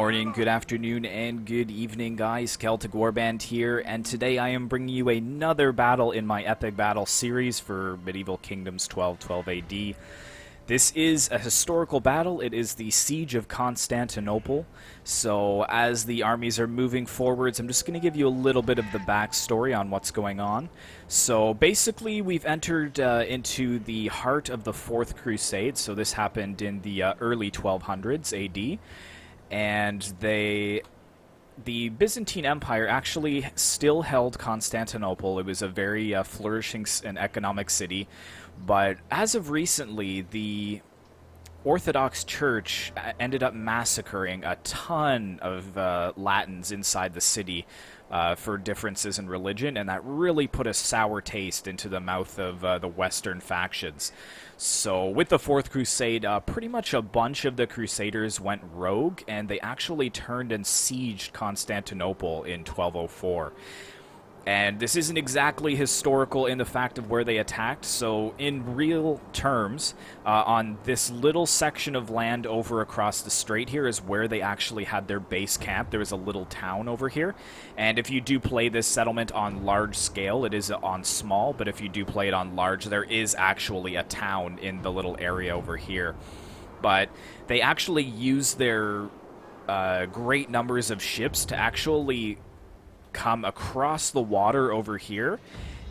morning, good afternoon, and good evening, guys. Celtic Warband here, and today I am bringing you another battle in my Epic Battle series for Medieval Kingdoms 1212 AD. This is a historical battle. It is the Siege of Constantinople. So as the armies are moving forwards, I'm just going to give you a little bit of the backstory on what's going on. So basically, we've entered into the heart of the Fourth Crusade. So this happened in the early 1200s AD. And the Byzantine Empire actually still held Constantinople. It was a very flourishing and economic city. But as of recently, the Orthodox Church ended up massacring a ton of Latins inside the city for differences in religion, and that really put a sour taste into the mouth of the Western factions. So with the Fourth Crusade, pretty much a bunch of the Crusaders went rogue, and they actually turned and sieged Constantinople in 1204. And this isn't exactly historical in the fact of where they attacked, so in real terms, on this little section of land over across the strait here is where they actually had their base camp. There was a little town over here, and if you do play this settlement on large scale, it is on small, but if you do play it on large, there is actually a town in the little area over here. But they actually used their great numbers of ships to actually come across the water over here,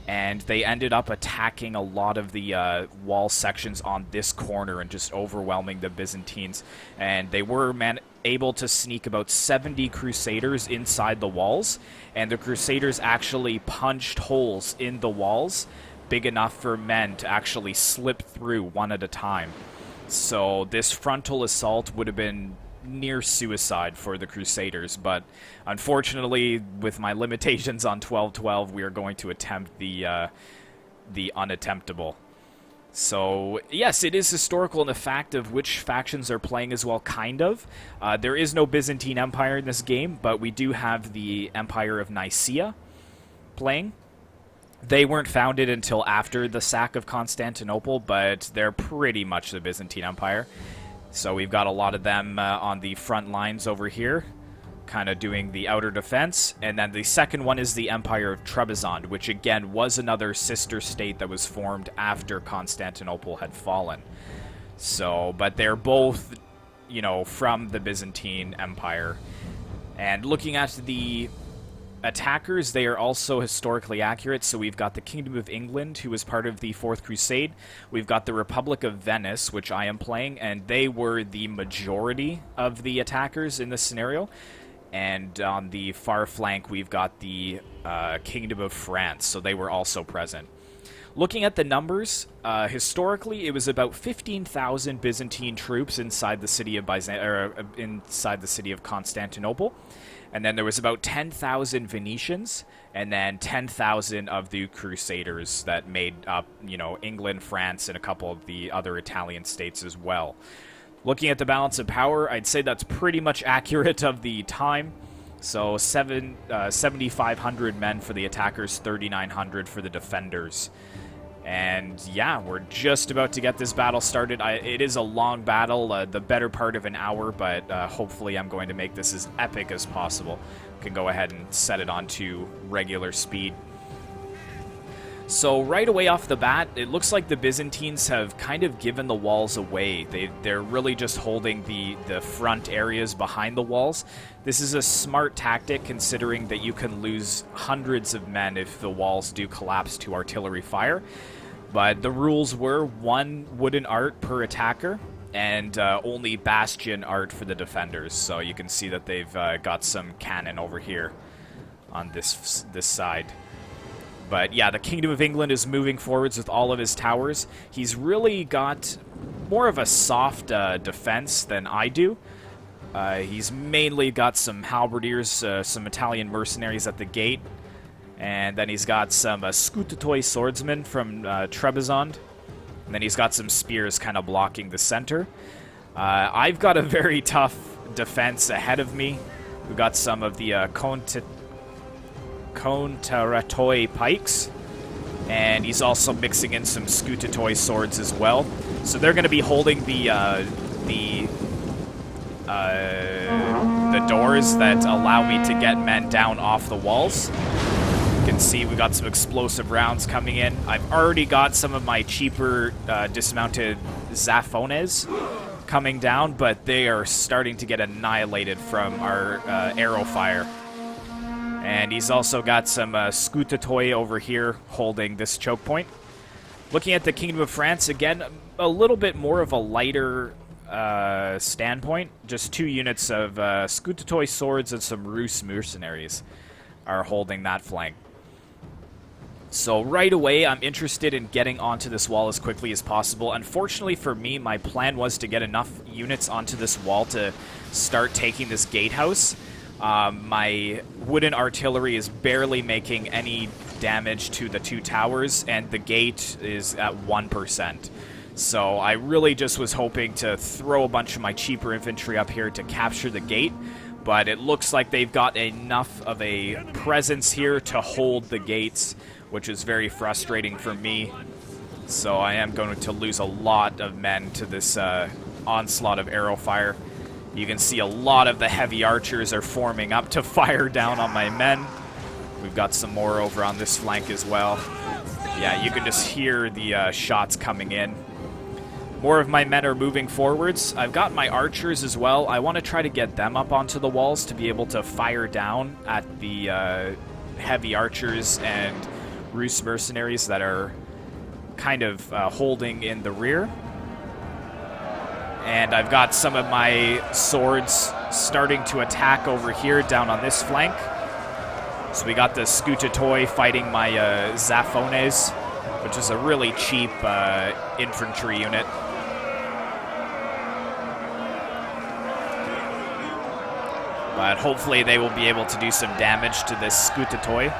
and they ended up attacking a lot of the wall sections on this corner and just overwhelming the Byzantines. And they were able to sneak about 70 Crusaders inside the walls, and the Crusaders actually punched holes in the walls big enough for men to actually slip through one at a time. So this frontal assault would have been near suicide for the Crusaders, but unfortunately, with my limitations on 1212, we are going to attempt the unattemptable. So yes, it is historical in the fact of which factions are playing as well, kind of. There is no Byzantine Empire in this game, but we do have the Empire of Nicaea playing. They weren't founded until after the sack of Constantinople, but they're pretty much the Byzantine Empire. So we've got a lot of them on the front lines over here, kind of doing the outer defense. And then the second one is the Empire of Trebizond, which again was another sister state that was formed after Constantinople had fallen. So, but they're both, you know, from the Byzantine Empire. And looking at the attackers, they are also historically accurate. So we've got the Kingdom of England, who was part of the Fourth Crusade. We've got the Republic of Venice, which I am playing, and they were the majority of the attackers in this scenario. And on the far flank, we've got the Kingdom of France, so they were also present. Looking at the numbers, historically, it was about 15,000 Byzantine troops inside the city of inside the city of Constantinople. And then there was about 10,000 Venetians, and then 10,000 of the Crusaders that made up, you know, England, France, and a couple of the other Italian states as well. Looking at the balance of power, I'd say that's pretty much accurate of the time. So 7,500 men for the attackers, 3,900 for the defenders. And yeah, we're just about to get this battle started. It is a long battle, the better part of an hour, but hopefully I'm going to make this as epic as possible. We can go ahead and set it onto regular speed. So right away off the bat, it looks like the Byzantines have kind of given the walls away. They're really just holding the front areas behind the walls. This is a smart tactic, considering that you can lose hundreds of men if the walls do collapse to artillery fire. But the rules were 1 wooden art per attacker, and only bastion art for the defenders. So you can see that they've got some cannon over here on this side. But yeah, the Kingdom of England is moving forwards with all of his towers. He's really got more of a soft defense than I do. He's mainly got some halberdiers, some Italian mercenaries at the gate. And then he's got some Scutitoi swordsmen from Trebizond. And then he's got some spears kind of blocking the center. I've got a very tough defense ahead of me. We've got some of the Kontaratoi pikes. And he's also mixing in some Scutitoi swords as well. So they're going to be holding the the doors that allow me to get men down off the walls. You can see we got some explosive rounds coming in. I've already got some of my cheaper dismounted Zafones coming down, but they are starting to get annihilated from our arrow fire. And he's also got some Skutatoi over here holding this choke point. Looking at the Kingdom of France, again, a little bit more of a lighter standpoint. Just 2 units of Skutatoi swords and some Rus mercenaries are holding that flank. So right away, I'm interested in getting onto this wall as quickly as possible. Unfortunately for me, my plan was to get enough units onto this wall to start taking this gatehouse. My wooden artillery is barely making any damage to the 2 towers, and the gate is at 1%. So I really just was hoping to throw a bunch of my cheaper infantry up here to capture the gate, but it looks like they've got enough of a presence here to hold the gates, which is very frustrating for me. So I am going to lose a lot of men to this onslaught of arrow fire. You can see a lot of the heavy archers are forming up to fire down on my men. We've got some more over on this flank as well. Yeah, you can just hear the shots coming in. More of my men are moving forwards. I've got my archers as well. I want to try to get them up onto the walls to be able to fire down at the heavy archers and Rus mercenaries that are kind of holding in the rear. And I've got some of my swords starting to attack over here down on this flank. So we got the Skutatoi fighting my Zafones, which is a really cheap infantry unit. But hopefully they will be able to do some damage to this Skutatoi.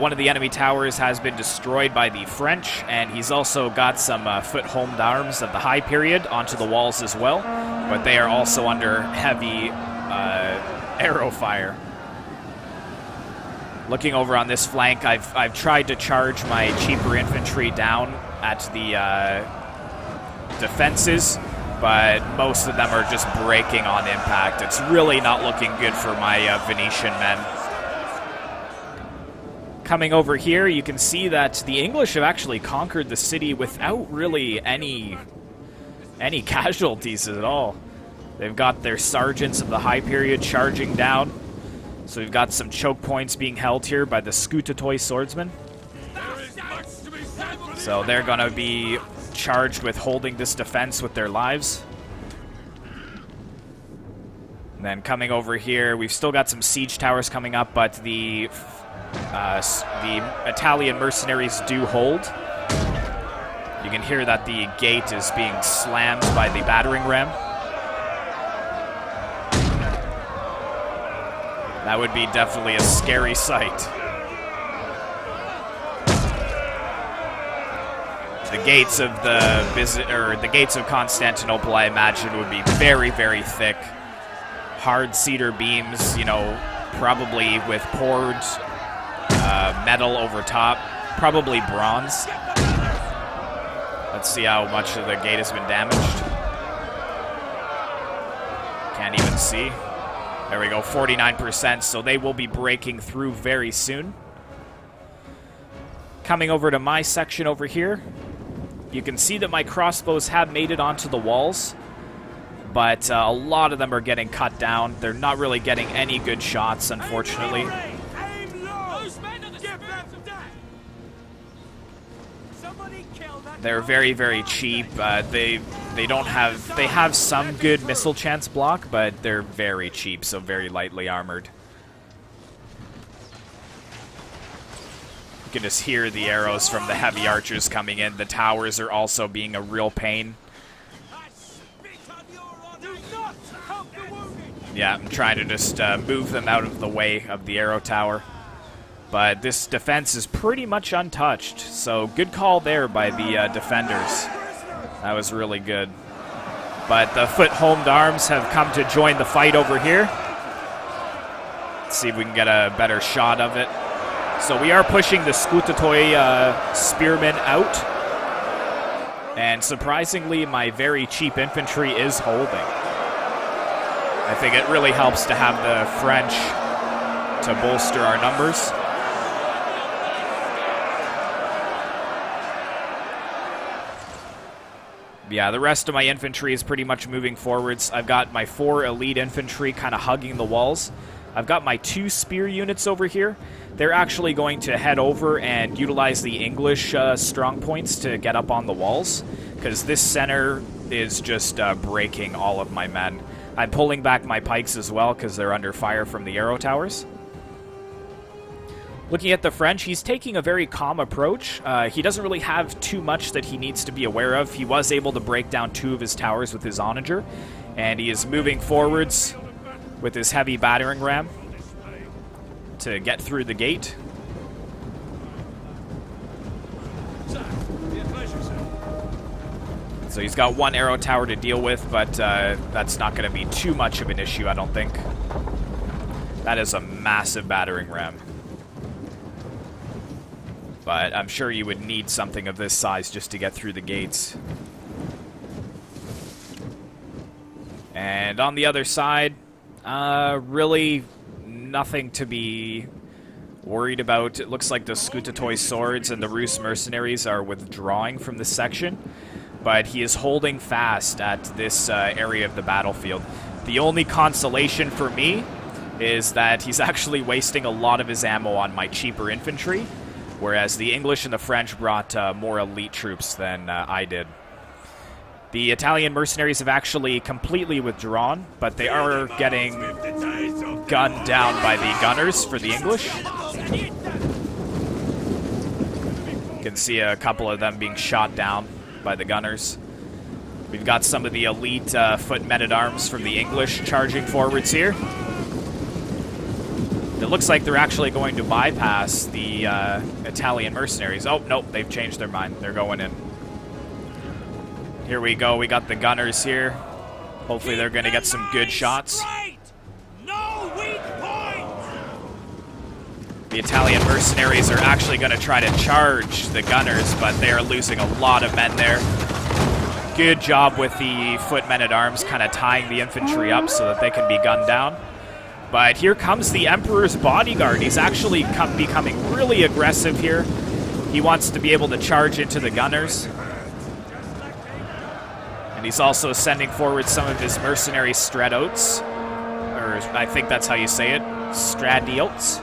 One of the enemy towers has been destroyed by the French, and he's also got some foot-homed arms of the High Period onto the walls as well, but they are also under heavy arrow fire. Looking over on this flank, I've tried to charge my cheaper infantry down at the defenses, but most of them are just breaking on impact. It's really not looking good for my Venetian men. Coming over here, you can see that the English have actually conquered the city without really any casualties at all. They've got their sergeants of the High Period charging down. So we've got some choke points being held here by the Skutatoi swordsmen. So they're going to be charged with holding this defense with their lives. And then coming over here, we've still got some siege towers coming up, but the Italian mercenaries do hold. You can hear that the gate is being slammed by the battering ram. That would be definitely a scary sight. The gates of the gates of Constantinople, I imagine, would be very, very thick. Hard cedar beams, you know, probably with poured metal over top, probably bronze. Let's see how much of the gate has been damaged. Can't even see. There we go, 49%, so they will be breaking through very soon. Coming over to my section over here, you can see that my crossbows have made it onto the walls, but a lot of them are getting cut down. They're not really getting any good shots, unfortunately. They're very, very cheap. They have some good missile chance block, but they're very cheap, so very lightly armored. You can just hear the arrows from the heavy archers coming in. The towers are also being a real pain. Yeah, I'm trying to just move them out of the way of the arrow tower. But this defense is pretty much untouched, so good call there by the defenders. That was really good. But the foot-homed arms have come to join the fight over here. Let's see if we can get a better shot of it. So we are pushing the Skutatoi spearmen out. And surprisingly, my very cheap infantry is holding. I think it really helps to have the French to bolster our numbers. Yeah, the rest of my infantry is pretty much moving forwards. I've got my 4 elite infantry kind of hugging the walls. I've got my 2 spear units over here. They're actually going to head over and utilize the English strong points to get up on the walls, because this center is just breaking all of my men. I'm pulling back my pikes as well because they're under fire from the arrow towers. Looking at the French, he's taking a very calm approach. He doesn't really have too much that he needs to be aware of. He was able to break down 2 of his towers with his onager, and he is moving forwards with his heavy battering ram to get through the gate. So he's got 1 arrow tower to deal with, but that's not going to be too much of an issue, I don't think. That is a massive battering ram. But I'm sure you would need something of this size just to get through the gates. And on the other side, really nothing to be worried about. It looks like the Skoutatoi swords and the Rus mercenaries are withdrawing from this section, but he is holding fast at this area of the battlefield. The only consolation for me is that he's actually wasting a lot of his ammo on my cheaper infantry, whereas the English and the French brought more elite troops than I did. The Italian mercenaries have actually completely withdrawn, but they are getting gunned down by the gunners for the English. You can see a couple of them being shot down by the gunners. We've got some of the elite foot men-at-arms from the English charging forwards here. It looks like they're actually going to bypass the Italian mercenaries. Oh, nope, they've changed their mind. They're going in. Here we go. We got the gunners here. Hopefully they're going to get some good shots. No weak point. The Italian mercenaries are actually going to try to charge the gunners, but they are losing a lot of men there. Good job with the foot men-at-arms kind of tying the infantry up so that they can be gunned down. But here comes the Emperor's bodyguard. He's actually becoming really aggressive here. He wants to be able to charge into the gunners. And he's also sending forward some of his mercenary stradiots. Or I think that's how you say it. Stradiots.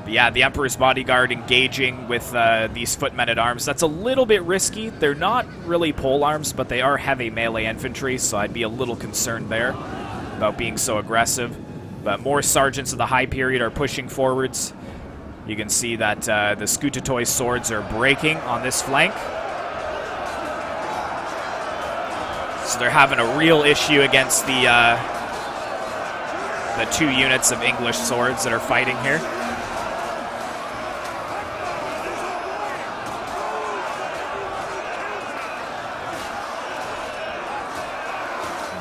But yeah, the Emperor's bodyguard engaging with these foot men-at-arms. That's a little bit risky. They're not really pole arms, but they are heavy melee infantry, so I'd be a little concerned there about being so aggressive. But more sergeants of the high period are pushing forwards. You can see that the Skoutatoi swords are breaking on this flank. So they're having a real issue against the 2 units of English swords that are fighting here.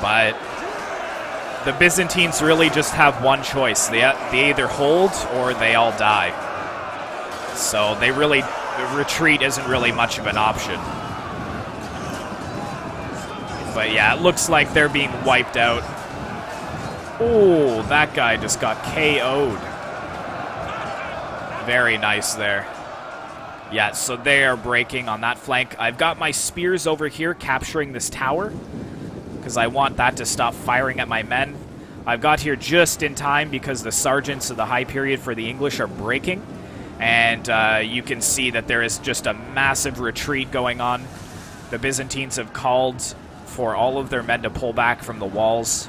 But the Byzantines really just have one choice. They either hold or they all die. So the retreat isn't really much of an option. But yeah, it looks like they're being wiped out. Oh, that guy just got KO'd. Very nice there. Yeah, so they are breaking on that flank. I've got my spears over here capturing this tower, because I want that to stop firing at my men. I've got here just in time because the sergeants of the high period for the English are breaking. And you can see that there is just a massive retreat going on. The Byzantines have called for all of their men to pull back from the walls,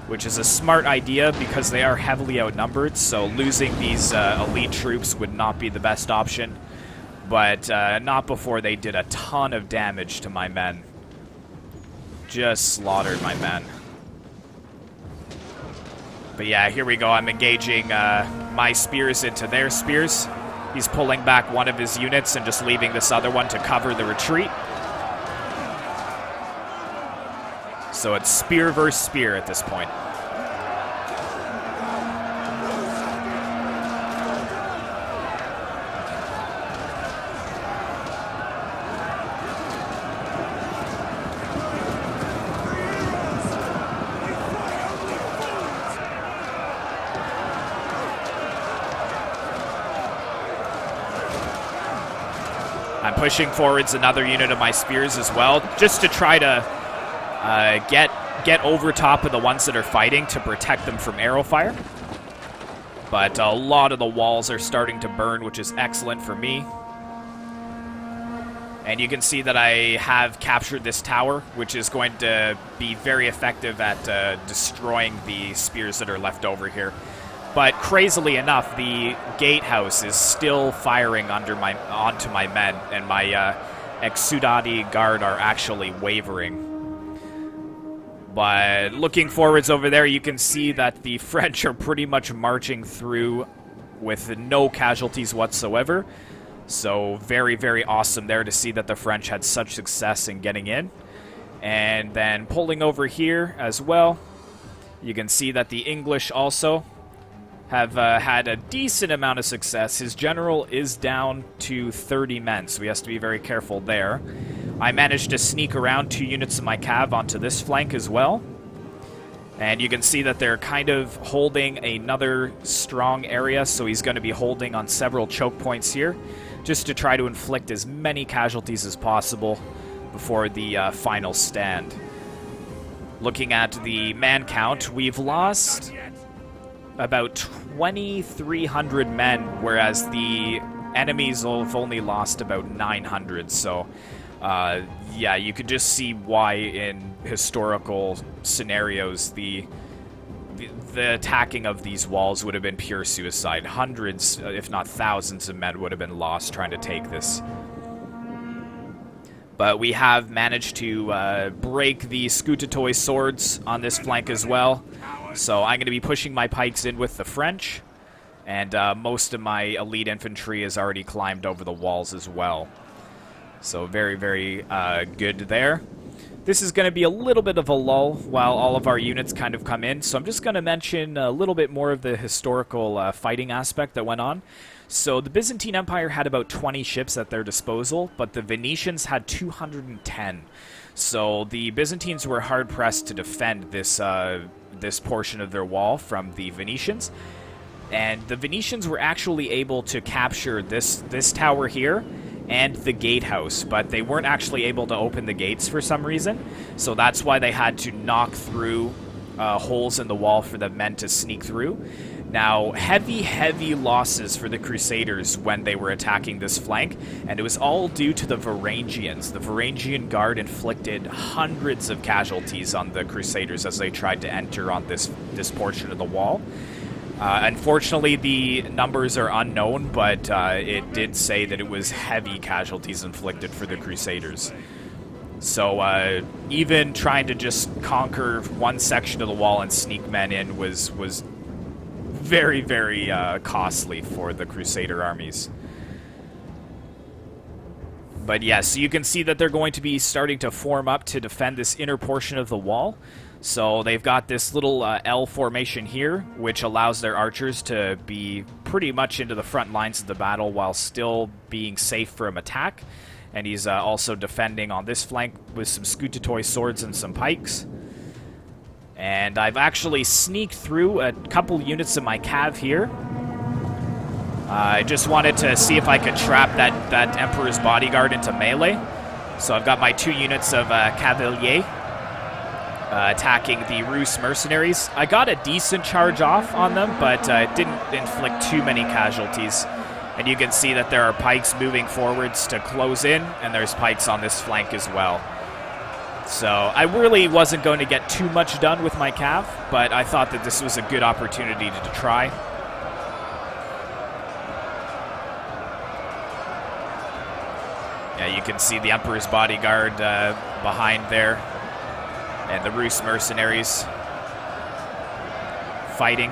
which is a smart idea because they are heavily outnumbered, so losing these elite troops would not be the best option. But not before they did a ton of damage to my men. Just slaughtered my men. But yeah, here we go. I'm engaging my spears into their spears. He's pulling back one of his units and just leaving this other one to cover the retreat. So it's spear versus spear at this point. pushing forwards another unit of my spears as well, just to try to get over top of the ones that are fighting to protect them from arrow fire. But a lot of the walls are starting to burn, which is excellent for me. And you can see that I have captured this tower, which is going to be very effective at destroying the spears that are left over here. But crazily enough, the gatehouse is still firing onto my men, and my exudati guard are actually wavering. But looking forwards over there, you can see that the French are pretty much marching through with no casualties whatsoever. So very, very awesome there to see that the French had such success in getting in. And then pulling over here as well, you can see that the English also have had a decent amount of success. His general is down to 30 men, so he has to be very careful there. I managed to sneak around 2 units of my cav onto this flank as well. And you can see that they're kind of holding another strong area, so he's going to be holding on several choke points here, just to try to inflict as many casualties as possible before the final stand. Looking at the man count, we've lost about 2,300 men, whereas the enemies have only lost about 900. So, yeah, you could just see why in historical scenarios the attacking of these walls would have been pure suicide. Hundreds, if not thousands of men would have been lost trying to take this. But we have managed to break the Scutatoi swords on this flank as well. So I'm going to be pushing my pikes in with the French. And most of my elite infantry has already climbed over the walls as well. So very, very good there. This is going to be a little bit of a lull while all of our units kind of come in. So I'm just going to mention a little bit more of the historical fighting aspect that went on. So the Byzantine Empire had about 20 ships at their disposal, but the Venetians had 210. So the Byzantines were hard-pressed to defend this this portion of their wall from the Venetians. And the Venetians were actually able to capture this tower here and the gatehouse, but they weren't actually able to open the gates for some reason. So that's why they had to knock through holes in the wall for the men to sneak through. Now, heavy losses for the Crusaders when they were attacking this flank, and it was all due to the Varangians. The Varangian Guard inflicted hundreds of casualties on the Crusaders as they tried to enter on this portion of the wall. Unfortunately, the numbers are unknown, but it did say that it was heavy casualties inflicted for the Crusaders. So even trying to just conquer one section of the wall and sneak men in was very, very costly for the Crusader armies. But yes, yeah, so you can see that they're going to be starting to form up to defend this inner portion of the wall. So they've got this little L formation here, which allows their archers to be pretty much into the front lines of the battle while still being safe from attack. And he's also defending on this flank with some Scutatoi swords and some pikes. And I've actually sneaked through a couple units of my cav here. I just wanted to see if I could trap that Emperor's bodyguard into melee. So I've got my 2 units of cavalier attacking the Rus mercenaries. I got a decent charge off on them, but it didn't inflict too many casualties. And you can see that there are pikes moving forwards to close in, and there's pikes on this flank as well. So I really wasn't going to get too much done with my cav, but I thought that this was a good opportunity to try. Yeah, you can see the Emperor's bodyguard behind there, and the Rus mercenaries fighting.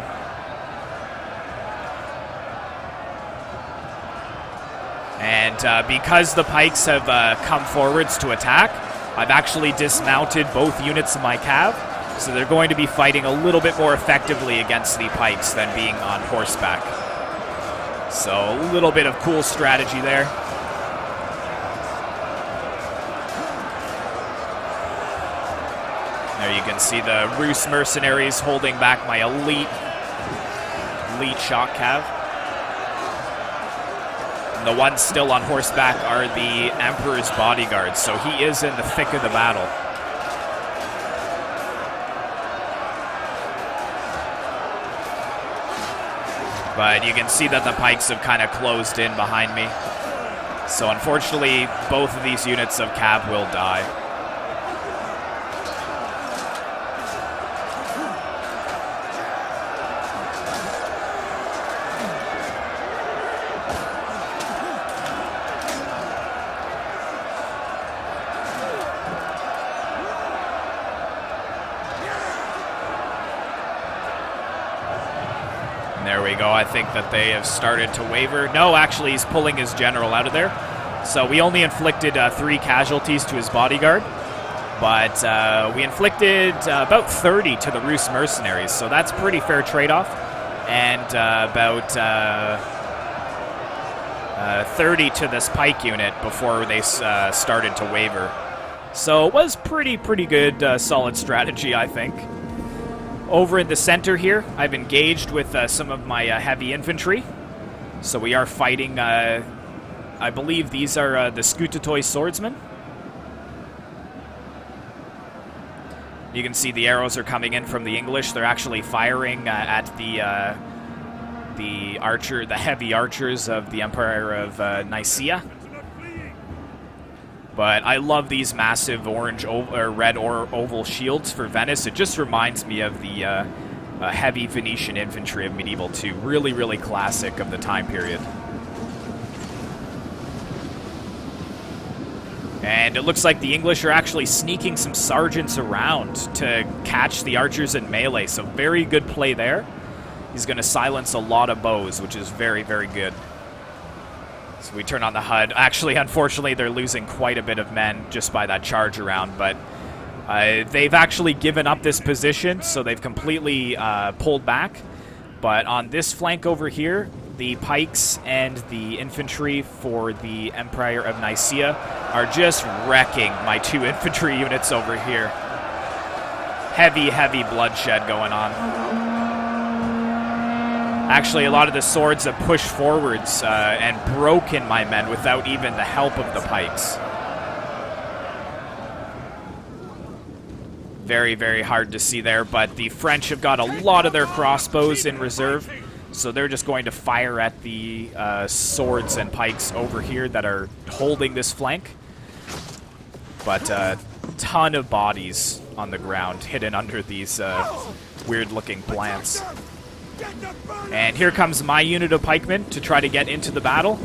And because the pikes have come forwards to attack, I've actually dismounted both units of my cav, so they're going to be fighting a little bit more effectively against the pikes than being on horseback. So a little bit of cool strategy there. There you can see the Rus mercenaries holding back my elite shock cav. And the ones still on horseback are the Emperor's bodyguards, so he is in the thick of the battle. But you can see that the pikes have kind of closed in behind me. So unfortunately, both of these units of cav will die. There we go. I think that they have started to waver. No, actually, he's pulling his general out of there. So we only inflicted 3 casualties to his bodyguard, but we inflicted about 30 to the Rus mercenaries. So that's pretty fair trade-off, and about 30 to this pike unit before they started to waver. So it was pretty good, solid strategy, I think. Over in the center here, I've engaged with some of my heavy infantry. So we are fighting, I believe these are the Skoutatoi swordsmen. You can see the arrows are coming in from the English. They're actually firing at the heavy archers of the Empire of Nicaea. But I love these massive orange or red or oval shields for Venice. It just reminds me of the heavy Venetian infantry of Medieval 2. Really classic of the time period. And it looks like the English are actually sneaking some sergeants around to catch the archers in melee. So very good play there. He's going to silence a lot of bows, which is very good. So we turn on the HUD. Actually, unfortunately, they're losing quite a bit of men just by that charge around, but they've actually given up this position, so they've completely pulled back. But on this flank over here, the pikes and the infantry for the Empire of Nicaea are just wrecking my 2 infantry units over here. Heavy bloodshed going on. Actually, a lot of the swords have pushed forwards and broken my men without even the help of the pikes. Very hard to see there, but the French have got a lot of their crossbows in reserve, so they're just going to fire at the swords and pikes over here that are holding this flank. But a ton of bodies on the ground hidden under these weird-looking plants. And here comes my unit of pikemen to try to get into the battle.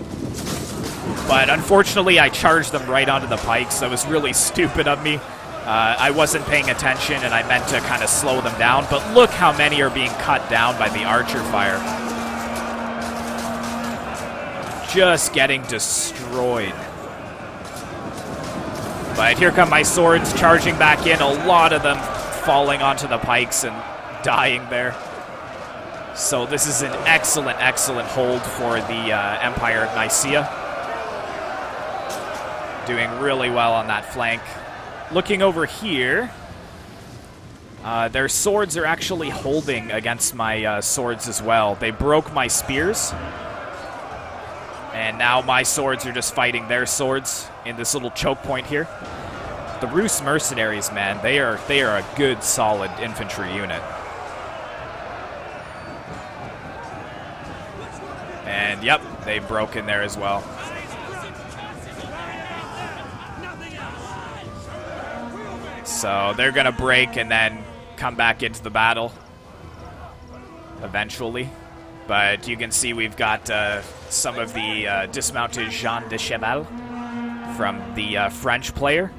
But unfortunately, I charged them right onto the pikes. That was really stupid of me. I wasn't paying attention, and I meant to kind of slow them down. But look how many are being cut down by the archer fire. Just getting destroyed. But here come my swords charging back in. A lot of them falling onto the pikes and dying there. So this is an excellent hold for the Empire of Nicaea. Doing really well on that flank. Looking over here, their swords are actually holding against my swords as well. They broke my spears. And now my swords are just fighting their swords in this little choke point here. The Rus mercenaries, man, they are a good, solid infantry unit. And yep, they broke in there as well. So they're going to break and then come back into the battle eventually. But you can see we've got some of the dismounted Jean de Cheval from the French player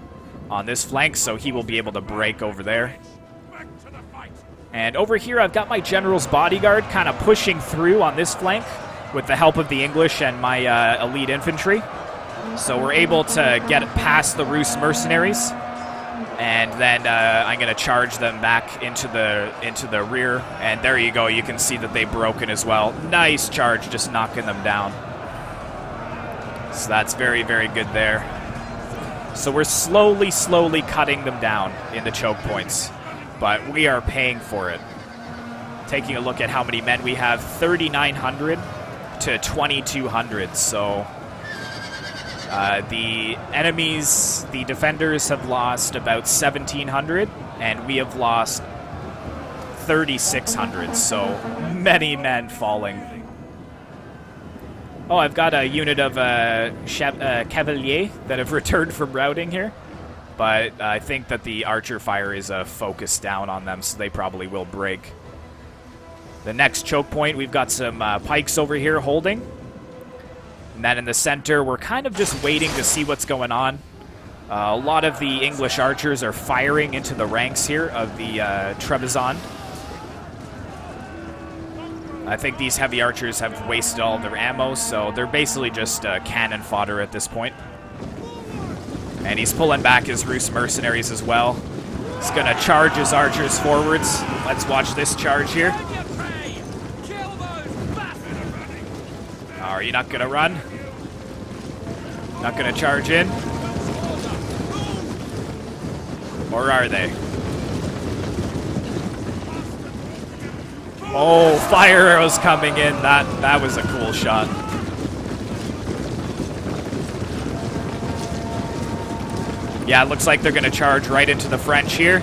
on this flank, so he will be able to break over there. And over here I've got my general's bodyguard kind of pushing through on this flank with the help of the English and my elite infantry. So we're able to get past the Rus mercenaries, and then I'm going to charge them back into the rear. And there you go. You can see that they've broken as well. Nice charge, just knocking them down. So that's very good there. So we're slowly cutting them down in the choke points, but we are paying for it. Taking a look at how many men we have, 3,900 to 2,200. So The enemies, the defenders, have lost about 1,700, and we have lost 3,600, so many men falling. Oh, I've got a unit of Cavalier that have returned from routing here, but I think that the archer fire is focused down on them, so they probably will break. The next choke point, we've got some pikes over here holding. And then in the center, we're kind of just waiting to see what's going on. A lot of the English archers are firing into the ranks here of the Trebizond. I think these heavy archers have wasted all of their ammo, so they're basically just cannon fodder at this point. And he's pulling back his Rus mercenaries as well. He's going to charge his archers forwards. Let's watch this charge here. Are you not going to run? Not going to charge in? Or are they? Oh, fire arrows coming in. That was a cool shot. Yeah, it looks like they're going to charge right into the French here.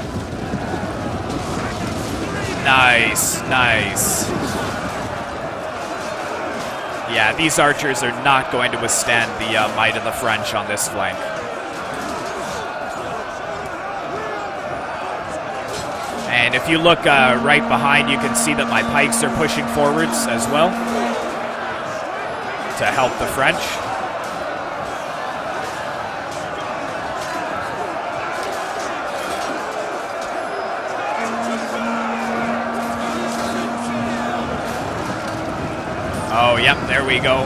Nice, nice. Yeah, these archers are not going to withstand the might of the French on this flank. And if you look right behind, you can see that my pikes are pushing forwards as well to help the French. Oh, yep, there we go.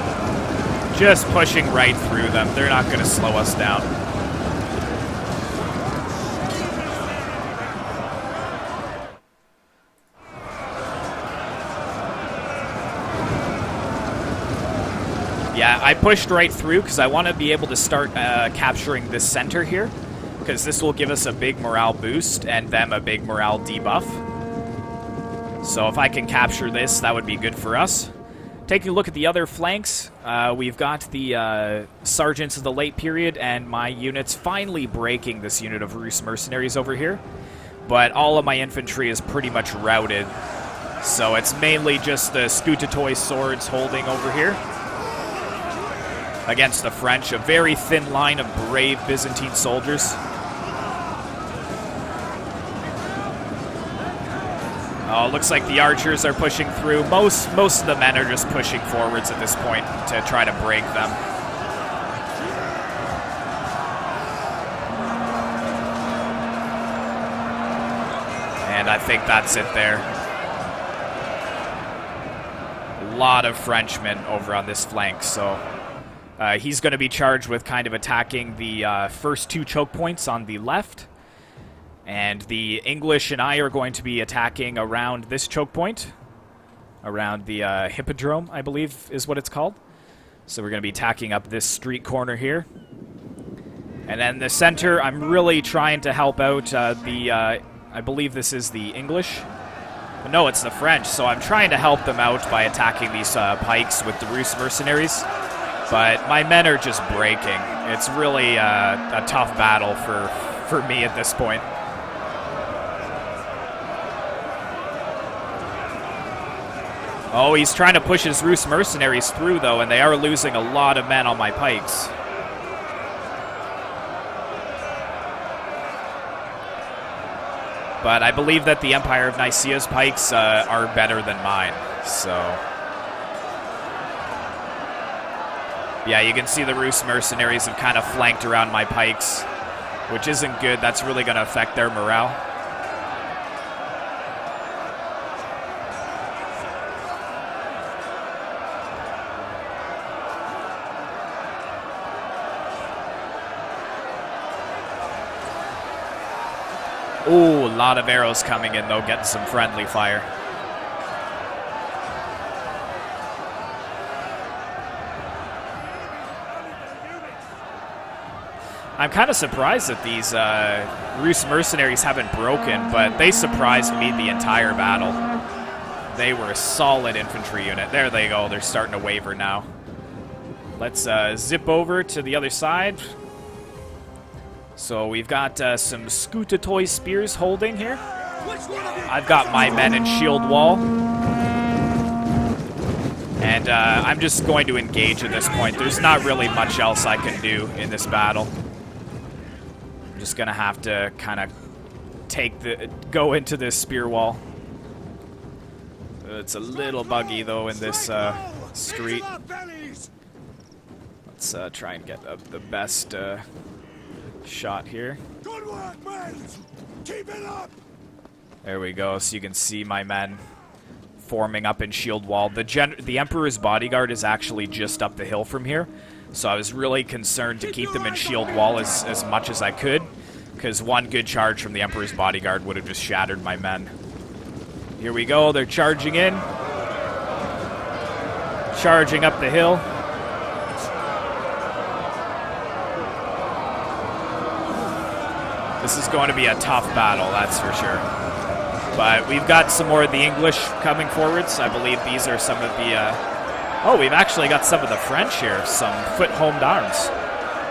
Just pushing right through them. They're not going to slow us down. Yeah, I pushed right through because I want to be able to start capturing this center here, because this will give us a big morale boost and them a big morale debuff. So if I can capture this, that would be good for us. Taking a look at the other flanks, we've got the sergeants of the late period and my units finally breaking this unit of Rus mercenaries over here. But all of my infantry is pretty much routed. So it's mainly just the Skutatoy swords holding over here against the French. A very thin line of brave Byzantine soldiers. Oh, looks like the archers are pushing through. Most of the men are just pushing forwards at this point to try to break them. And I think that's it there. A lot of Frenchmen over on this flank, so he's going to be charged with kind of attacking the first two choke points on the left. And the English and I are going to be attacking around this choke point. Around the Hippodrome, I believe is what it's called. So we're going to be attacking up this street corner here. And then the center, I'm really trying to help out I believe this is the English. No, it's the French. So I'm trying to help them out by attacking these pikes with the Rus mercenaries. But my men are just breaking. It's really a tough battle for me at this point. Oh, he's trying to push his Rus mercenaries through, though, and they are losing a lot of men on my pikes. But I believe that the Empire of Nicaea's pikes are better than mine, so... Yeah, you can see the Rus mercenaries have kind of flanked around my pikes, which isn't good. That's really going to affect their morale. Ooh, a lot of arrows coming in, though, getting some friendly fire. I'm kind of surprised that these Rus mercenaries haven't broken, but they surprised me the entire battle. They were a solid infantry unit. There they go. They're starting to waver now. Let's zip over to the other side. So we've got some Scutatoi spears holding here. I've got my men in shield wall. And I'm just going to engage at this point. There's not really much else I can do in this battle. I'm just going to have to kind of go into this spear wall. It's a little buggy, though, in this street. Let's try and get the best shot here. Good work, men! Keep it up! There we go, so you can see my men forming up in shield wall. The Emperor's bodyguard is actually just up the hill from here, so I was really concerned to keep them in shield wall as much as I could, because one good charge from the Emperor's bodyguard would have just shattered my men. Here we go, they're charging in. Charging up the hill. This is going to be a tough battle, that's for sure. But we've got some more of the English coming forwards. I believe these are some of the... Oh, we've actually got some of the French here, some foot-homed arms.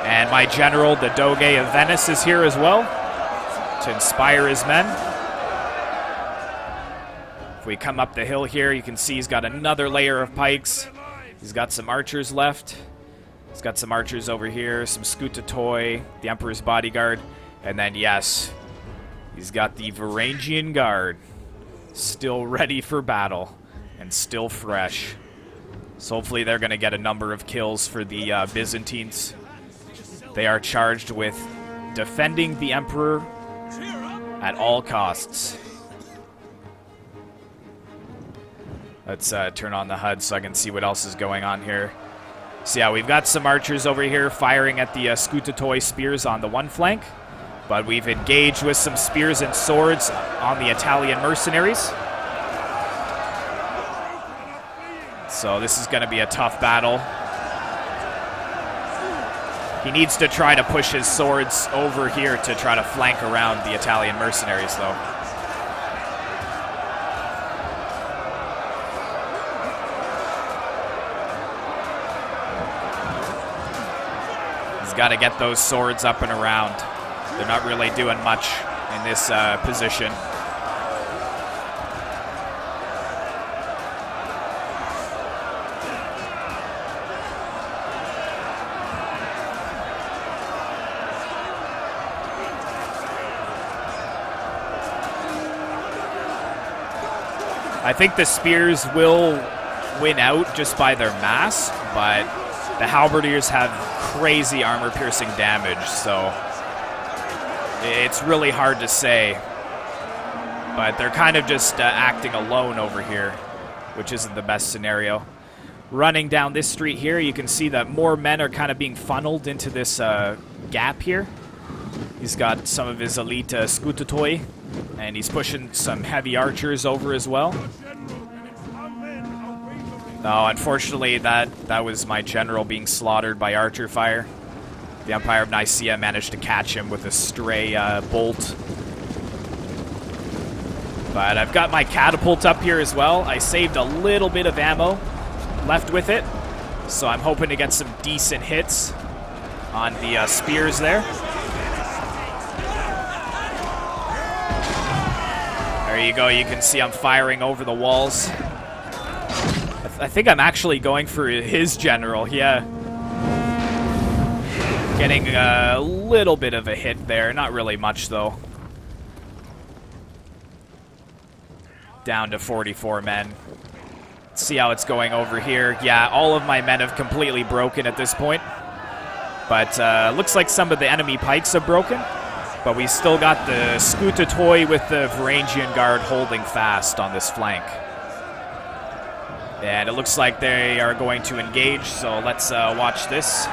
And my general, the Doge of Venice, is here as well to inspire his men. If we come up the hill here, you can see he's got another layer of pikes. He's got some archers left. He's got some archers over here, some Scutatoi, the Emperor's bodyguard. And then, yes, he's got the Varangian Guard, still ready for battle and still fresh. So hopefully they're going to get a number of kills for the Byzantines. They are charged with defending the Emperor at all costs. Let's turn on the HUD so I can see what else is going on here. So yeah, we've got some archers over here firing at the Scutatoi spears on the one flank. But we've engaged with some spears and swords on the Italian mercenaries. So this is going to be a tough battle. He needs to try to push his swords over here to try to flank around the Italian mercenaries, though. He's got to get those swords up and around. They're not really doing much in this position. I think the spears will win out just by their mass, but the halberdiers have crazy armor-piercing damage, so it's really hard to say. But they're kind of just acting alone over here, which isn't the best scenario. Running down this street here, you can see that more men are kind of being funneled into this gap here. He's got some of his elite Scutatoi, and he's pushing some heavy archers over as well. No, unfortunately, that was my general being slaughtered by archer fire. The Empire of Nicaea managed to catch him with a stray bolt. But I've got my catapult up here as well. I saved a little bit of ammo left with it, so I'm hoping to get some decent hits on the spears there. There you go. You can see I'm firing over the walls. I think I'm actually going for his general. Yeah. Getting a little bit of a hit there. Not really much, though. Down to 44 men. Let's see how it's going over here. Yeah, all of my men have completely broken at this point. But looks like some of the enemy pikes have broken. But we still got the Scutatoi with the Varangian Guard holding fast on this flank. And it looks like they are going to engage, so let's watch this.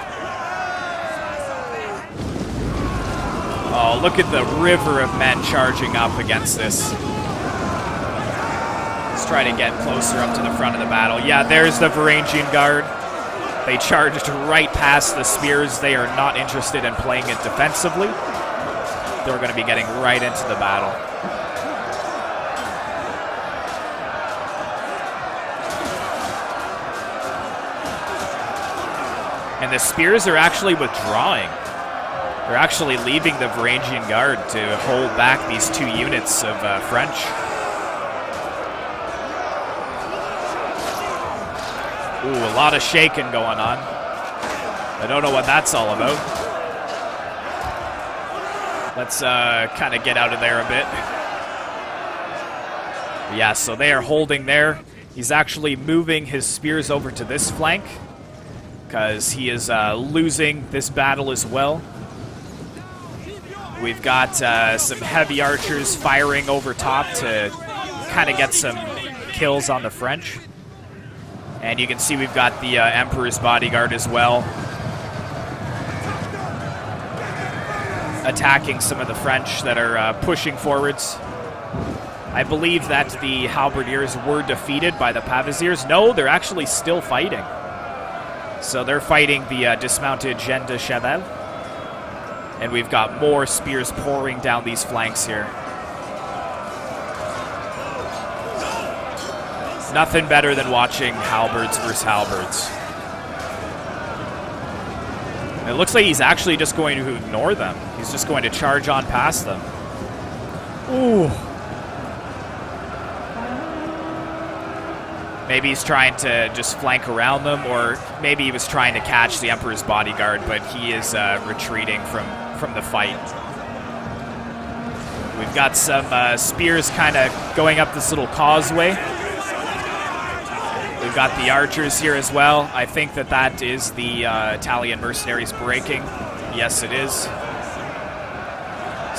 Oh, look at the river of men charging up against this. Let's try to get closer up to the front of the battle. Yeah, there's the Varangian Guard. They charged right past the spears. They are not interested in playing it defensively. They're going to be getting right into the battle. And the spears are actually withdrawing. They're actually leaving the Varangian Guard to hold back these 2 units of French. Ooh, a lot of shaking going on. I don't know what that's all about. Let's kind of get out of there a bit. Yeah, so they are holding there. He's actually moving his spears over to this flank because he is losing this battle as well. We've got some heavy archers firing over top to kind of get some kills on the French. And you can see we've got the Emperor's bodyguard as well, attacking some of the French that are pushing forwards. I believe that the halberdiers were defeated by the pavesiers. No, they're actually still fighting. So they're fighting the dismounted gens de cheval. And we've got more spears pouring down these flanks here. Nothing better than watching halberds versus halberds. It looks like he's actually just going to ignore them. He's just going to charge on past them. Ooh. Maybe he's trying to just flank around them, or maybe he was trying to catch the Emperor's bodyguard, but he is retreating from the fight. We've got some spears kind of going up this little causeway. We've got the archers here as well. I think that is the Italian mercenaries breaking. Yes, it is.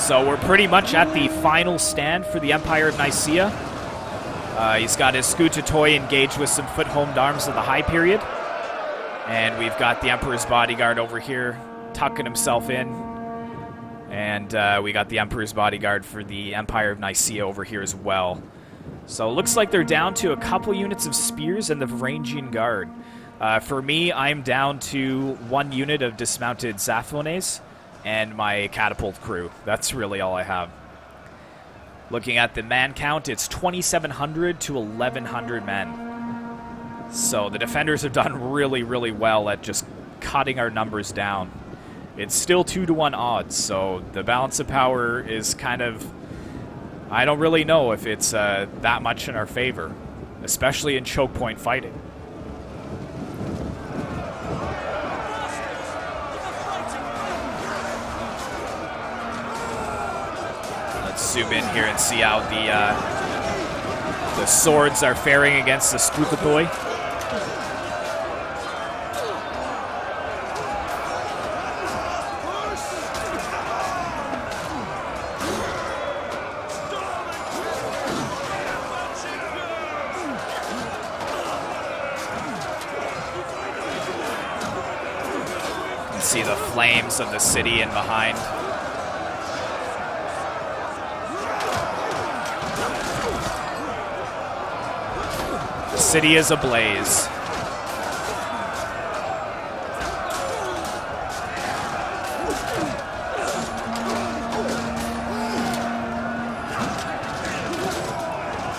So we're pretty much at the final stand for the Empire of Nicaea. He's got his Scutitoi engaged with some foot-homed arms of the high period. And we've got the Emperor's bodyguard over here tucking himself in. And we got the Emperor's bodyguard for the Empire of Nicaea over here as well. So it looks like they're down to a couple units of spears and the Varangian Guard. For me, I'm down to 1 unit of dismounted Zaphones and my catapult crew. That's really all I have. Looking at the man count, it's 2,700 to 1,100 men. So the defenders have done really, really well at just cutting our numbers down. It's still 2-to-1 odds, so the balance of power is kind of... I don't really know if it's that much in our favor, especially in choke point fighting. Let's zoom in here and see how the swords are faring against the Scutitoi. See the flames of the city in behind. The city is ablaze.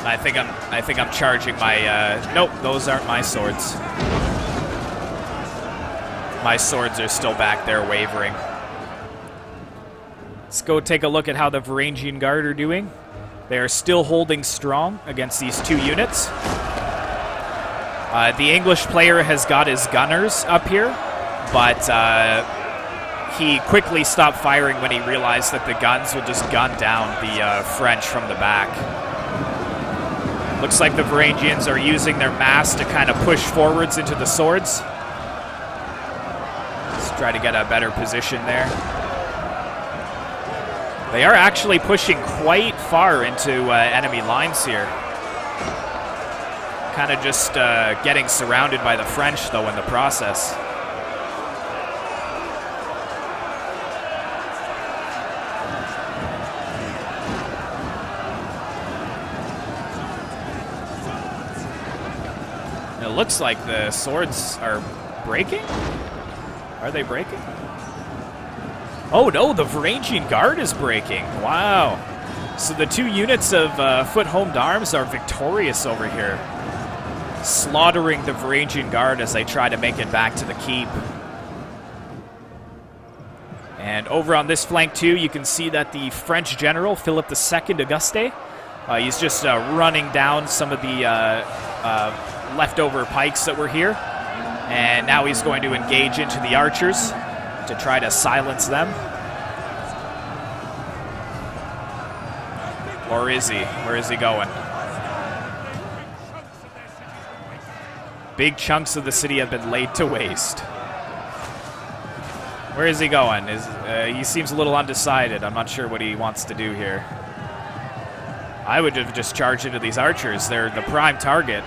I think I'm charging my nope, those aren't my swords. My swords are still back there wavering. Let's go take a look at how the Varangian Guard are doing. They are still holding strong against these 2 units. The English player has got his gunners up here, but he quickly stopped firing when he realized that the guns would just gun down the French from the back. Looks like the Varangians are using their mass to kind of push forwards into the swords. Try to get a better position there. They are actually pushing quite far into enemy lines here. Kind of just getting surrounded by the French, though, in the process. It looks like the swords are breaking. Are they breaking? Oh no, the Varangian Guard is breaking. Wow. So the 2 units of foot-homed arms are victorious over here, slaughtering the Varangian Guard as they try to make it back to the keep. And over on this flank, too, you can see that the French general, Philip II Auguste, he's just running down some of the leftover pikes that were here. And now he's going to engage into the archers to try to silence them. Or is he? Where is he going? Big chunks of the city have been laid to waste. Where is he going? He seems a little undecided. I'm not sure what he wants to do here. I would have just charged into these archers. They're the prime target.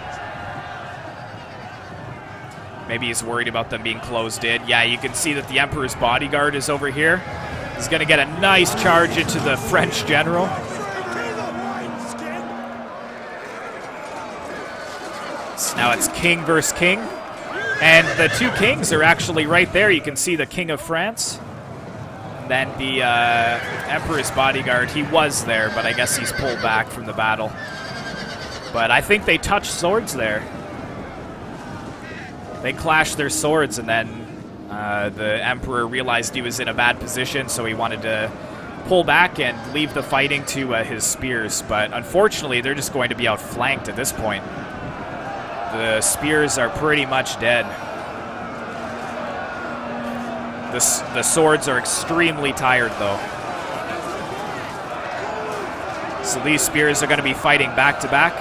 Maybe he's worried about them being closed in. Yeah, you can see that the Emperor's bodyguard is over here. He's going to get a nice charge into the French general. So now it's king versus king. And the two kings are actually right there. You can see the King of France. And then the Emperor's bodyguard, he was there, but I guess he's pulled back from the battle. But I think they touched swords there. They clashed their swords, and then the Emperor realized he was in a bad position, so he wanted to pull back and leave the fighting to his spears. But unfortunately, they're just going to be outflanked at this point. The spears are pretty much dead. The swords are extremely tired, though. So these spears are going to be fighting back to back.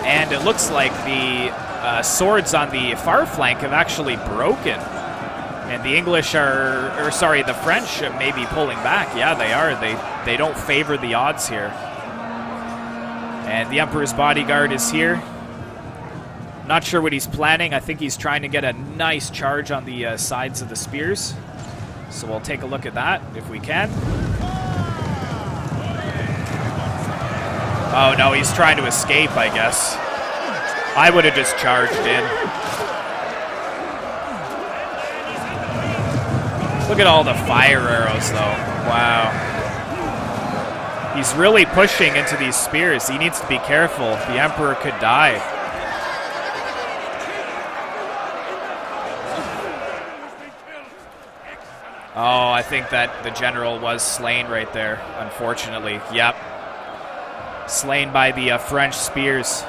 And it looks like the swords on the far flank have actually broken. And the English are, or sorry, the French may be pulling back. Yeah, they are. They don't favor the odds here. And the Emperor's bodyguard is here. Not sure what he's planning. I think he's trying to get a nice charge on the sides of the spears. So we'll take a look at that if we can. Oh no, he's trying to escape, I guess. I would have just charged in. Look at all the fire arrows, though. Wow. He's really pushing into these spears. He needs to be careful. The Emperor could die. Oh, I think that the general was slain right there, unfortunately. Yep. Slain by the French spears.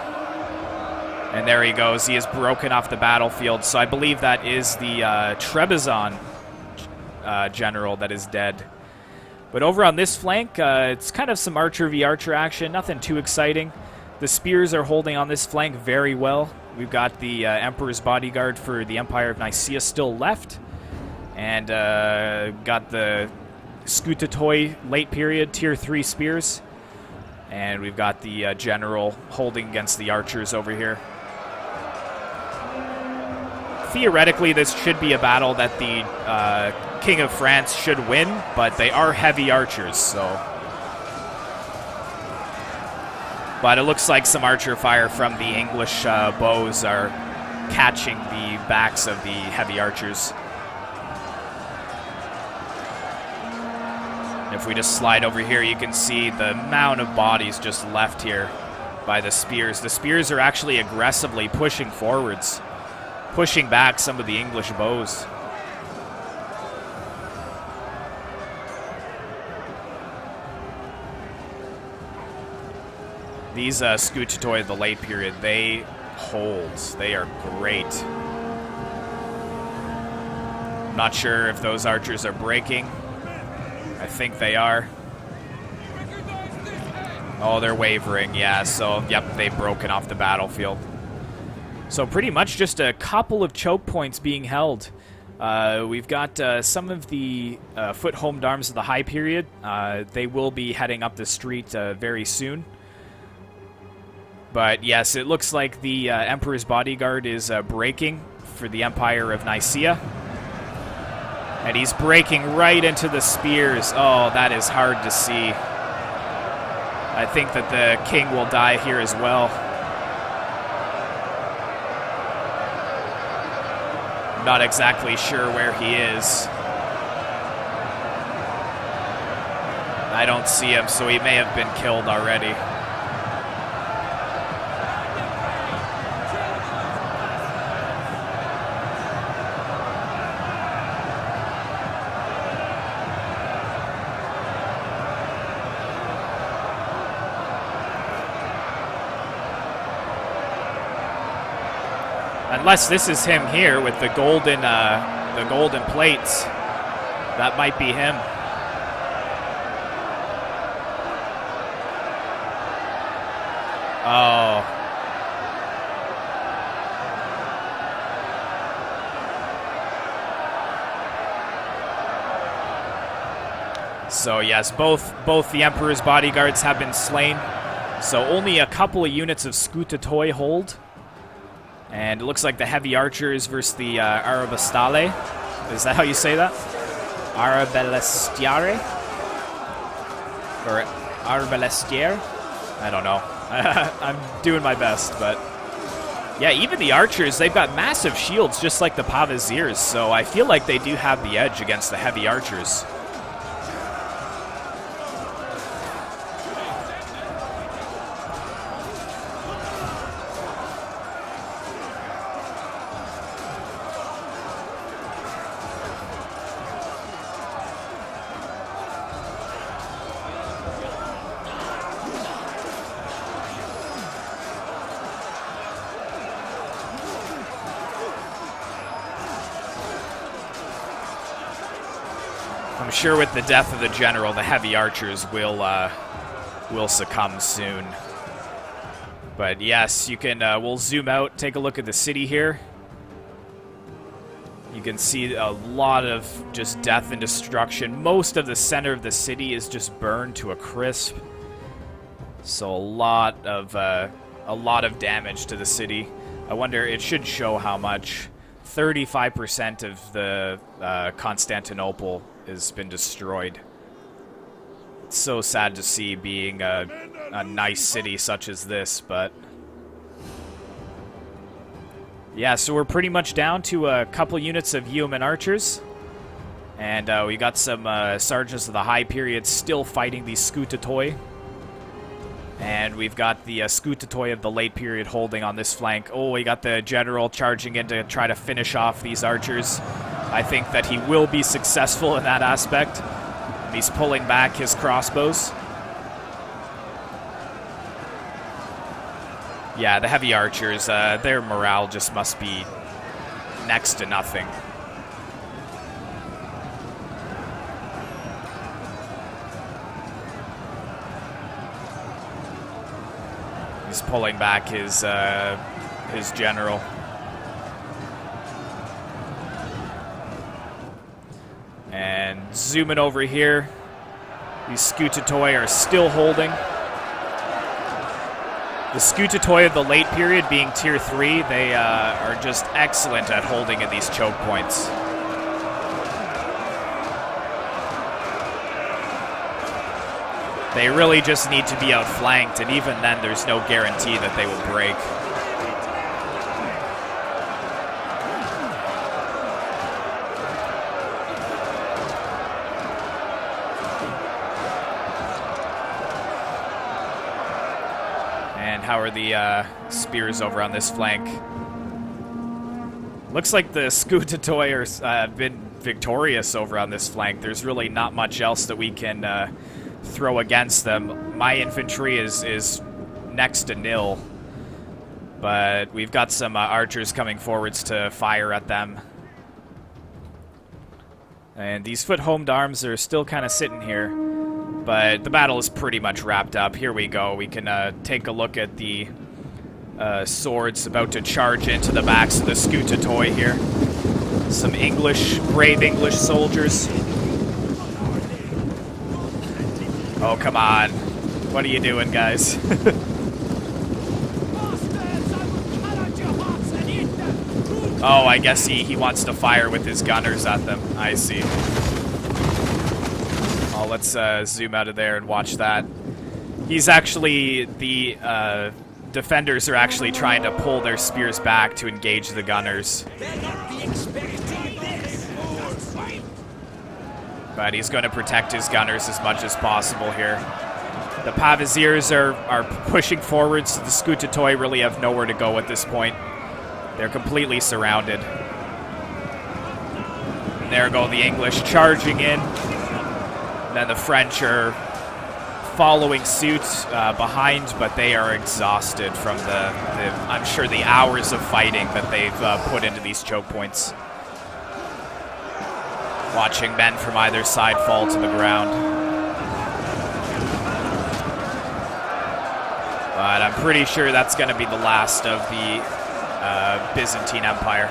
And there he goes. He is broken off the battlefield. So I believe that is the Trebizond general that is dead. But over on this flank, it's kind of some archer v archer action. Nothing too exciting. The spears are holding on this flank very well. We've got the Emperor's bodyguard for the Empire of Nicaea still left. And got the Skoutatoi late period tier 3 spears. And we've got the general holding against the archers over here. Theoretically, this should be a battle that the King of France should win, but they are heavy archers, so. But it looks like some archer fire from the English bows are catching the backs of the heavy archers. If we just slide over here, you can see the amount of bodies just left here by the spears. The spears are actually aggressively pushing forwards, pushing back some of the English bows. These Skoutatoi of the late period, they hold. They are great. Not sure if those archers are breaking. I think they are. Oh, they're wavering, yeah. So, yep, they've broken off the battlefield. So pretty much just a couple of choke points being held. We've got some of the foot home arms of the high period. They will be heading up the street very soon. But yes, it looks like the Emperor's bodyguard is breaking for the Empire of Nicaea. And he's breaking right into the spears. Oh, that is hard to see. I think that the king will die here as well. Not exactly sure where he is. I don't see him, so he may have been killed already. Unless this is him here with the golden plates. That might be him. Oh. So yes, both the Emperor's bodyguards have been slain. So only a couple of units of Scutatoi hold. And it looks like the heavy archers versus the Arabastale. Is that how you say that? Arabelestiare? Or Arabelestiere? I don't know. I'm doing my best, but... Yeah, even the archers, they've got massive shields just like the Pavasiers, so I feel like they do have the edge against the heavy archers. I'm sure with the death of the general, the heavy archers will succumb soon. But yes, you can. We'll zoom out, take a look at the city here. You can see a lot of just death and destruction. Most of the center of the city is just burned to a crisp. So a lot of damage to the city. I wonder. It should show how much. 35% of the Constantinople has been destroyed. It's so sad to see being a nice city such as this, but... Yeah, so we're pretty much down to a couple units of yeoman archers. And we got some sergeants of the high period still fighting these Scutatoi. And we've got the Scutatoi of the late period holding on this flank. Oh, we got the general charging in to try to finish off these archers. I think that he will be successful in that aspect. And he's pulling back his crossbows. Yeah, the heavy archers, their morale just must be next to nothing. He's pulling back his general. And zooming over here, these Scutatoi are still holding. The Scutatoi of the late period, being tier 3, they are just excellent at holding at these choke points. They really just need to be outflanked, and even then there's no guarantee that they will break. And how are the spears over on this flank? Looks like the Scutatoi have been victorious over on this flank. There's really not much else that we can throw against them. My infantry is next to nil, but we've got some archers coming forwards to fire at them. And these foot-homed arms are still kind of sitting here, but the battle is pretty much wrapped up. Here we go. We can take a look at the swords about to charge into the backs of the Scutatoi here. Some brave English soldiers. Oh, come on. What are you doing, guys? Oh, I guess he wants to fire with his gunners at them. I see. Oh, let's zoom out of there and watch that. He's actually... The defenders are actually trying to pull their spears back to engage the gunners. But he's going to protect his gunners as much as possible here. The Pavasiers are pushing forwards, so the Scutatoi really have nowhere to go at this point. They're completely surrounded. And there go the English charging in. And then the French are following suit behind, but they are exhausted from I'm sure, the hours of fighting that they've put into these choke points. Watching men from either side fall to the ground. But I'm pretty sure that's going to be the last of the Byzantine Empire.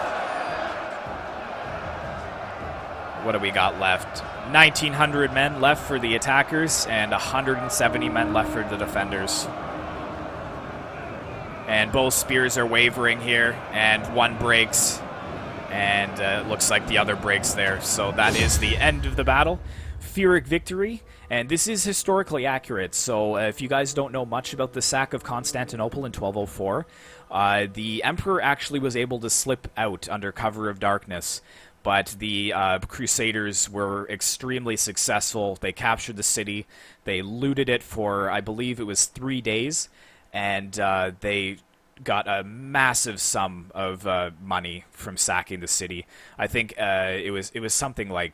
What do we got left? 1,900 men left for the attackers and 170 men left for the defenders. And both spears are wavering here, and one breaks, and it looks like the other breaks there. So that is the end of the battle. Pyrrhic victory, and this is historically accurate. So if you guys don't know much about the sack of Constantinople in 1204, the emperor actually was able to slip out under cover of darkness. But the Crusaders were extremely successful. They captured the city. They looted it for, I believe it was 3 days. And they got a massive sum of money from sacking the city. I think it was something like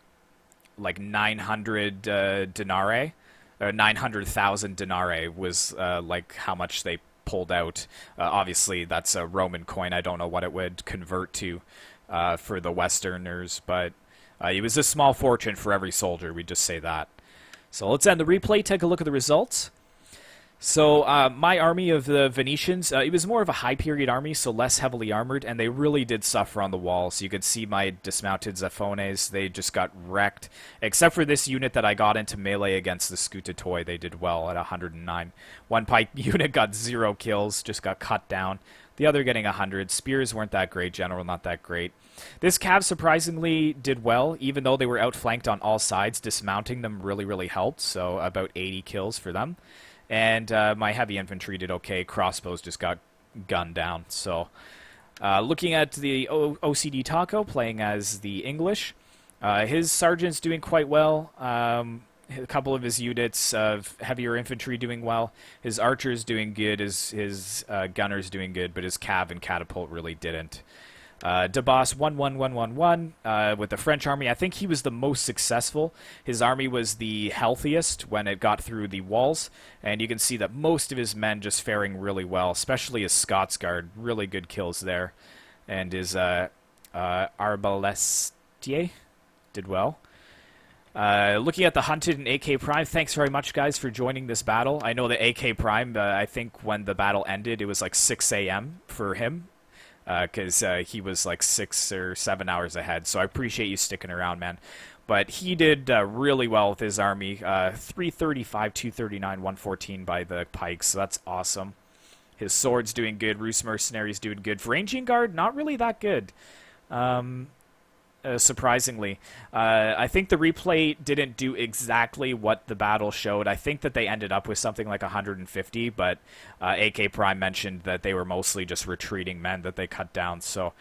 900 denarii. Or 900,000 denarii was like how much they pulled out. Obviously, that's a Roman coin. I don't know what it would convert to. For the Westerners, but it was a small fortune for every soldier, we just say that. So let's end the replay, take a look at the results. So my army of the Venetians, it was more of a high period army, so less heavily armored, and they really did suffer on the wall. So you could see my dismounted Zafones, they just got wrecked. Except for this unit that I got into melee against the Scutitoi, they did well at 109. One pike unit got 0 kills, just got cut down. The other getting 100. Spears weren't that great. General, not that great. This cav surprisingly did well, even though they were outflanked on all sides. Dismounting them really, really helped, so about 80 kills for them. And my heavy infantry did okay. Crossbows just got gunned down. So looking at the OCD Taco playing as the English, his sergeant's doing quite well. A couple of his units of heavier infantry doing well. His archers doing good. His gunners doing good, but his cav and catapult really didn't. DeBoss 11111 with the French army. I think he was the most successful. His army was the healthiest when it got through the walls, and you can see that most of his men just faring really well, especially his Scots Guard. Really good kills there. And his Arbalestier did well. Looking at the Hunted and AK Prime, thanks very much, guys, for joining this battle. I know the AK Prime, I think when the battle ended, it was like 6 a.m. for him, because he was like 6 or 7 hours ahead, so I appreciate you sticking around, man. But he did really well with his army, 335, 239, 114 by the pikes, so that's awesome. His sword's doing good, Rus Mercenaries doing good. Varangian Guard, not really that good. Surprisingly. I think the replay didn't do exactly what the battle showed. I think that they ended up with something like 150, but AK Prime mentioned that they were mostly just retreating men that they cut down, so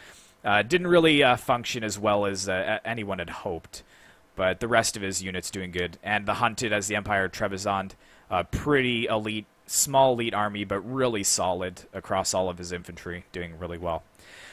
didn't really function as well as anyone had hoped. But the rest of his units doing good. And the Hunted as the Empire of Trebizond, pretty elite, small elite army, but really solid across all of his infantry, doing really well.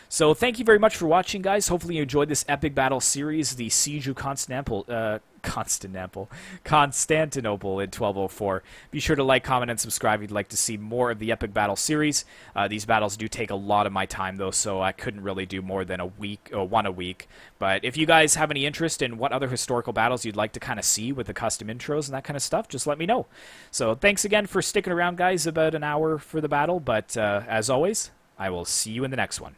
So thank you very much for watching, guys. Hopefully you enjoyed this epic battle series, the Siege of Constantinople in 1204. Be sure to like, comment, and subscribe if you'd like to see more of the epic battle series. These battles do take a lot of my time, though, so I couldn't really do more than one a week. But if you guys have any interest in what other historical battles you'd like to kind of see with the custom intros and that kind of stuff, just let me know. So thanks again for sticking around, guys, about an hour for the battle. But as always, I will see you in the next one.